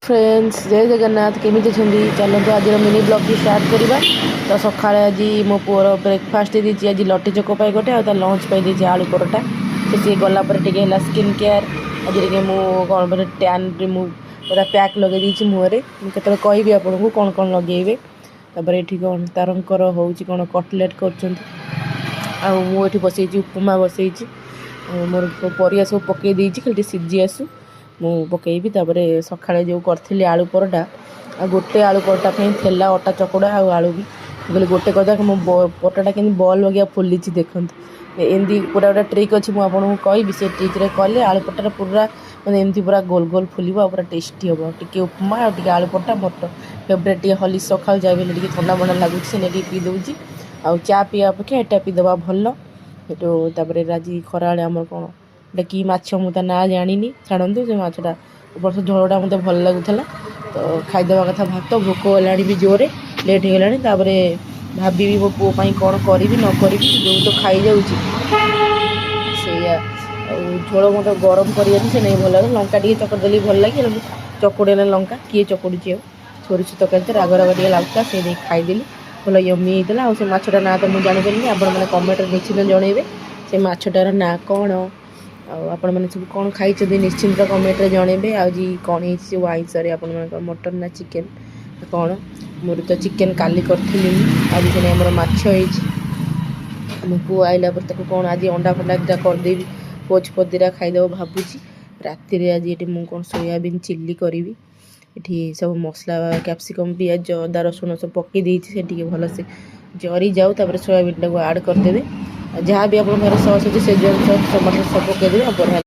Friends जय जगन्नाथ केमी अच्छी चलते आज मिनी ब्लॉग भी स्टार्ट करवा तो सका आज मो पुअर ब्रेकफास्ट देती आज लटी चोक गोटे आ लंच पाई आलू परोटा तो सी गलापर टे स्किन केयर आज कौन बोले टैन रिमूव पूरा पैक लगे मुहर मुझे कहि आपन को कौन कौन लगे ये कौन तारंकर हूँ कौन कटलेट कर बसई उपमा बसई मोर परिया सब पकई खाली सीझी आसू मु पकईबी सकाଳେ जो करी आलू परोटा आ गोटे आलू परोटा थेला अटा चकड़ा आलू भी कहली गोटे कदा मो परोटा के बॉल वगिया फुली देखते एमती पूरा गोटे ट्रिक अच्छी मुझे कहि से ट्रिक्रे कले आलू परोटा पूरा मैंने एमती पूरा गोल गोल फुल पूरा टेस्टी हम टी उपमा टी आलू परोटा मोर फेवरेट टी हली सका जाए ठंडा बंडा लगुच से पी दूसरी आ चा पीवा अपेक्षा एटा पीदबा भल ये आज खरा आमर कौन एटा कि माछ मुझे ना जानी छाड़ू से माछटा ऊपर से झोलटा मत भल लगुला तो खाईदे कथा भात भोक गला भी जोरे लेट हो गला भाभी मो पुओं कौन करी न करी जो तो खाई जाऊँगी झोल मत गरम कर नहीं भल लगे लंका टे चकड़ी भल लगे चकुड़े लंका किए चकुड़ी सोरिष तरकारी राग राग टे लगता से खाईदेली भल यमी होता आ माछटा ना तो मुझे जानीपारे आपण मैंने कमेंट निश्चित जनइबे से माछटार ना कौन आपण मैंने सब कौन खाई निश्चिंत कमेंट जनइबे आज कौन हो आईस मटन ना चिकेन कौन मोर तो चिकेन काली करी आज से आम माछी मो पु आइला पर कौन आज अंडा फंडा दुटा करदेवी पोच पदिरा खाईदेव भावुची राति आज ये मुझे कौन सोयाबीन चिल्ली करी ये सब मसला कैप्सिकम पियाज अदा रसुण सब पकई देती भल से जरी जाऊ सोयाबीन टाक आड करदे जहाँ भी आप सस अच्छे से टमाटर सब पकईदेवे बढ़िया।